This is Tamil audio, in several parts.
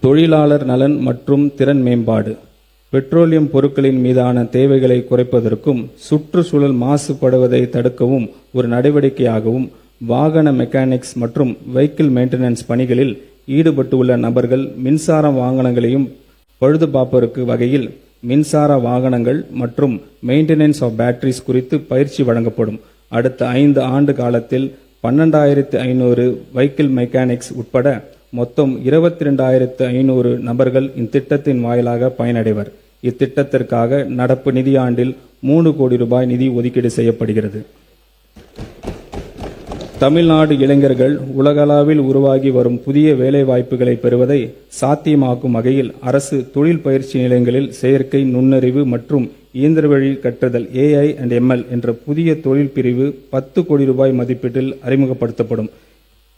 தொழிலாளர் நலன் மற்றும் திறன் மேம்பாடு. பெட்ரோலியம் பொருட்களின் மீதான தேவைகளை குறைப்பதற்கும் சுற்றுச்சூழல் மாசுபடுவதை தடுக்கவும் ஒரு நடவடிக்கையாகவும் வாகன மெக்கானிக்ஸ் மற்றும் வெஹிக்கிள் மெயின்டெனன்ஸ் பணிகளில் ஈடுபட்டுள்ள நபர்கள் மின்சார வாகனங்களையும் பழுது பார்ப்பதற்கு வகையில் மின்சார வாகனங்கள் மற்றும் மெயின்டெனன்ஸ் ஆஃப் பேட்டரிஸ் குறித்து பயிற்சி வழங்கப்படும். அடுத்த 5 ஆண்டு காலத்தில் 12,500 வெஹிக்கிள் மெக்கானிக்ஸ் உட்பட மொத்தம் 22,500 நபர்கள் இத்திட்டத்தின் வாயிலாக பயனடைவர். இத்திட்டத்திற்காக நடப்பு நிதியாண்டில் 3 கோடி ரூபாய் நிதி ஒதுக்கீடு செய்யப்படுகிறது. தமிழ்நாடு இளைஞர்கள் உலகளவில் உருவாகி வரும் புதிய வேலைவாய்ப்புகளை பெறுவதை சாத்தியமாக்கும் வகையில் அரசு தொழில் பயிற்சி நிலையங்களில் செயற்கை நுண்ணறிவு மற்றும் இயந்திர வழி கற்றல் AI and ML என்ற புதிய தொழில் பிரிவு 10 கோடி ரூபாய் மதிப்பீட்டில் அறிமுகப்படுத்தப்படும்.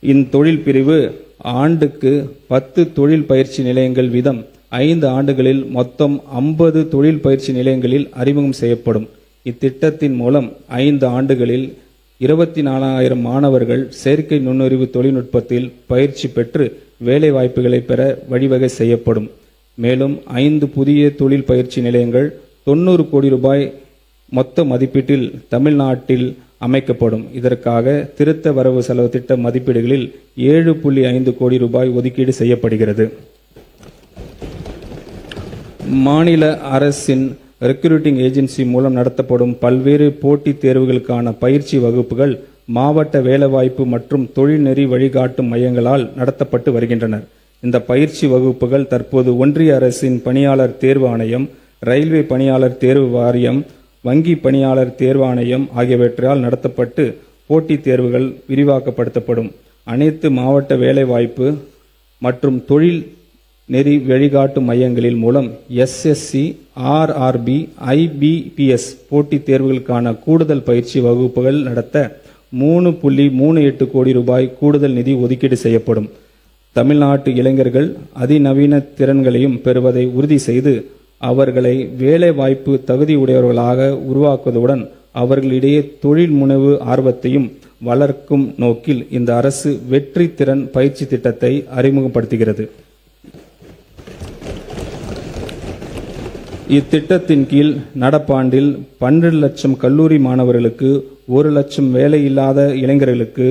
இத்தொழில் பிரிவு ஆண்டுக்கு 10 தொழில் பயிற்சி நிலையங்கள் வீதம் 5 ஆண்டுகளில் மொத்தம் 50 தொழில் பயிற்சி நிலையங்களில் அறிமுகம் செய்யப்படும். இத்திட்டத்தின் மூலம் 5 ஆண்டுகளில் 24,000 மாணவர்கள் செயற்கை நுண்ணறிவு தொழில்நுட்பத்தில் பயிற்சி பெற்று வேலை வாய்ப்புகளை பெற வழிவகை செய்யப்படும். மேலும் 5 புதிய தொழில் பயிற்சி நிலையங்கள் 90 கோடி ரூபாய் மொத்த மதிப்பீட்டில் தமிழ்நாட்டில் அமைக்கப்படும். இதற்காக திருத்த வரவு செலவு திட்ட மதிப்பீடுகளில் 7.5 கோடி ரூபாய் ஒதுக்கீடு செய்யப்படுகிறது. மாநில அரசின் ரெக்ரூட்டிங் ஏஜென்சி மூலம் நடத்தப்படும் பல்வேறு போட்டித் தேர்வுகளுக்கான பயிற்சி வகுப்புகள் மாவட்ட வேலைவாய்ப்பு மற்றும் தொழில்நெறி வழிகாட்டும் மையங்களால் நடத்தப்பட்டு வருகின்றன. இந்த பயிற்சி வகுப்புகள் தற்போது ஒன்றிய அரசின் பணியாளர் தேர்வு ஆணையம், ரயில்வே பணியாளர் தேர்வு வாரியம், வங்கி பணியாளர் தேர்வாணையம் ஆகியவற்றால் நடத்தப்பட்டு போட்டித் தேர்வுகள் விரிவாக்கப்படுத்தப்படும். அனைத்து மாவட்ட வேலைவாய்ப்பு மற்றும் தொழில் நெறி வழிகாட்டு மையங்களில் மூலம் SSC, RRB, IBPS போட்டித் தேர்வுகளுக்கான கூடுதல் பயிற்சி வகுப்புகள் நடத்த 3.38 கோடி ரூபாய் கூடுதல் நிதி ஒதுக்கீடு செய்யப்படும். தமிழ்நாட்டு இளைஞர்கள் அதிநவீன திறன்களையும் பெறுவதை உறுதி செய்து அவர்களை வேலை வாய்ப்பு தகுதியுடையவர்களாக உருவாக்குவதுடன் அவர்களிடையே தொழில் முனைவு ஆர்வத்தையும் வளர்க்கும் நோக்கில் இந்த அரசு வெற்றி திறன் பயிற்சி திட்டத்தை அறிமுகப்படுத்துகிறது. இத்திட்டத்தின் கீழ் நடப்பாண்டில் 12 லட்சம் கல்லூரி மாணவர்களுக்கு 1 லட்சம் வேலையில்லாத இளைஞர்களுக்கு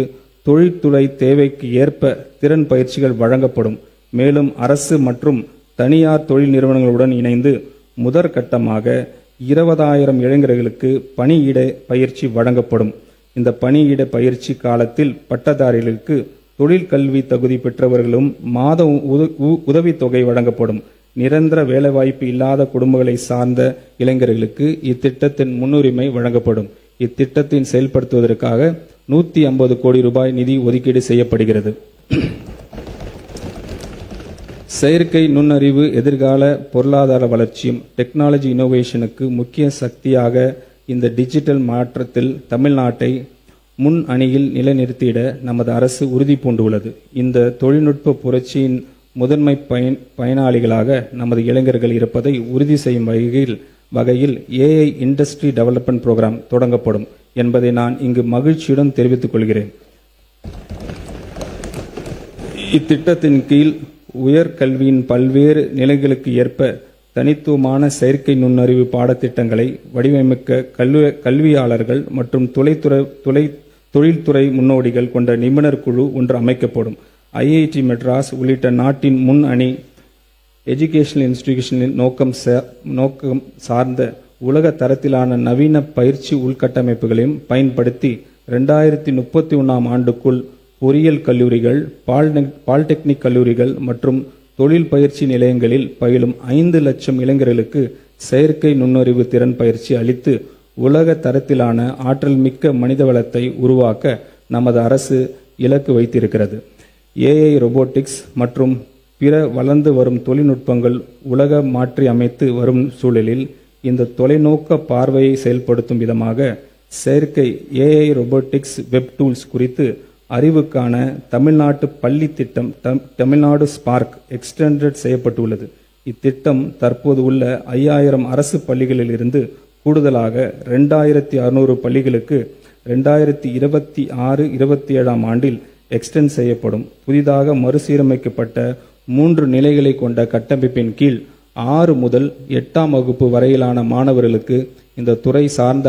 தொழில்துறை தேவைக்கு ஏற்ப திறன் பயிற்சிகள் வழங்கப்படும். மேலும் அரசு மற்றும் தனியார் தொழில் நிறுவனங்களுடன் இணைந்து முதற்கட்டமாக 20,000 இளைஞர்களுக்கு பணியிட பயிற்சி வழங்கப்படும். இந்த பணியிட பயிற்சி காலத்தில் பட்டதாரிகளுக்கு தொழில் கல்வி தகுதி பெற்றவர்களும் மாத உதவித்தொகை வழங்கப்படும். நிரந்தர வேலைவாய்ப்பு இல்லாத குடும்பங்களை சார்ந்த இளைஞர்களுக்கு இத்திட்டத்தின் முன்னுரிமை வழங்கப்படும். இத்திட்டத்தின் செயல்படுத்துவதற்காக 150 கோடி ரூபாய் நிதி ஒதுக்கீடு செய்யப்படுகிறது. செயற்கை நுண்ணறிவு எதிர்கால பொருளாதார வளர்ச்சியும் டெக்னாலஜி இனோவேஷனுக்கு முக்கிய சக்தியாக இந்த டிஜிட்டல் மாற்றத்தில் தமிழ்நாட்டை முன் அணியில் நிலைநிறுத்திட நமது அரசு உறுதி பூண்டுள்ளது. இந்த தொழில்நுட்ப புரட்சியின் முதன்மை பயனாளிகளாக நமது இளைஞர்கள் இருப்பதை உறுதி செய்யும் வகையில் AI இண்டஸ்ட்ரி டெவலப்மெண்ட் புரோகிராம் தொடங்கப்படும் என்பதை நான் இங்கு மகிழ்ச்சியுடன் தெரிவித்துக் கொள்கிறேன். இத்திட்டத்தின் கீழ் உயர்கல்வியின் பல்வேறு நிலைகளுக்கு ஏற்ப தனித்துவமான செயற்கை நுண்ணறிவு பாடத்திட்டங்களை வடிவமைக்க கல்வியாளர்கள் மற்றும் தொழில்துறை முன்னோடிகள் கொண்ட நிபுணர் குழு ஒன்று அமைக்கப்படும். IIT மெட்ராஸ் உள்ளிட்ட நாட்டின் முன் அணி எஜுகேஷனல் இன்ஸ்டிடியூஷனின் நோக்கம் சார்ந்த உலக தரத்திலான நவீன பயிற்சி உள்கட்டமைப்புகளையும் பயன்படுத்தி 2031 ஆண்டுக்குள் பொறியியல் கல்லூரிகள், பாலிடெக்னிக் கல்லூரிகள் மற்றும் தொழில் பயிற்சி நிலையங்களில் பயிலும் 5 லட்சம் இளைஞர்களுக்கு செயற்கை நுண்ணறிவு திறன் பயிற்சி அளித்து உலக தரத்திலான ஆற்றல் மிக்க மனிதவளத்தை உருவாக்க நமது அரசு இலக்கு வைத்திருக்கிறது. AI, ரோபோட்டிக்ஸ் மற்றும் பிற வளர்ந்து வரும் தொழில்நுட்பங்கள் உலக மாற்றி அமைத்து வரும் சூழலில் இந்த தொலைநோக்க பார்வையை செயல்படுத்தும் விதமாக செயற்கை AI, ரோபோட்டிக்ஸ், வெப் டூல்ஸ் குறித்து அறிவுக்கான தமிழ்நாட்டு பள்ளி திட்டம் தமிழ்நாடு ஸ்பார்க் எக்ஸ்டெண்டட் செய்யப்பட்டுள்ளது. இத்திட்டம் தற்போது உள்ள 5000 அரசு பள்ளிகளில் இருந்து கூடுதலாக 2600 பள்ளிகளுக்கு 2026-27 ஆண்டில் எக்ஸ்டெண்ட் செய்யப்படும். புதிதாக மறுசீரமைக்கப்பட்ட 3 நிலைகளை கொண்ட கட்டமைப்பின் கீழ் 6 முதல் 8ஆம் வகுப்பு வரையிலான மாணவர்களுக்கு இந்த துறை சார்ந்த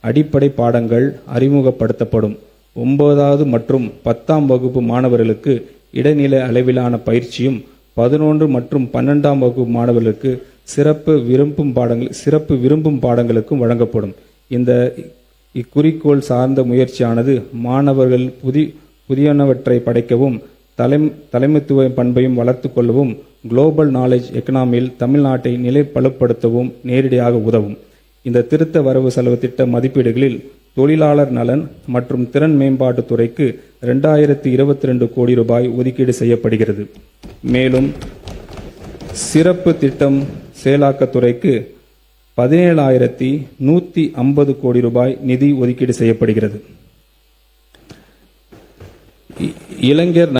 அடிப்படை பாடங்கள் அறிமுகப்படுத்தப்படும். 9வது மற்றும் 10ஆம் வகுப்பு மாணவர்களுக்கு இடைநிலை அளவிலான பயிற்சியும் 11 மற்றும் 12ஆம் வகுப்பு மாணவர்களுக்கு சிறப்பு விரும்பும் பாடங்களுக்கும் வழங்கப்படும். இந்த இக்குறிக்கோள் சார்ந்த முயற்சியானது மாணவர்கள் புதியனவற்றை படைக்கவும் தலைமைத்துவ பண்பையும் வளர்த்து கொள்ளவும் குளோபல் நாலேஜ் எக்கனாமியில் தமிழ்நாட்டை நிலைப்படுத்தவும் நேரடியாக உதவும். இந்த திருத்த வரவு செலவு திட்ட மதிப்பீடுகளில் தொழிலாளர் நலன் மற்றும் திறன் மேம்பாட்டுத் துறைக்கு 2022 கோடி ரூபாய் ஒதுக்கீடு செய்யப்படுகிறது. மேலும் சிறப்பு திட்டம் செயலாக்கத்துறைக்கு 17,150 கோடி ரூபாய் நிதி ஒதுக்கீடு செய்யப்படுகிறது. இளைஞர்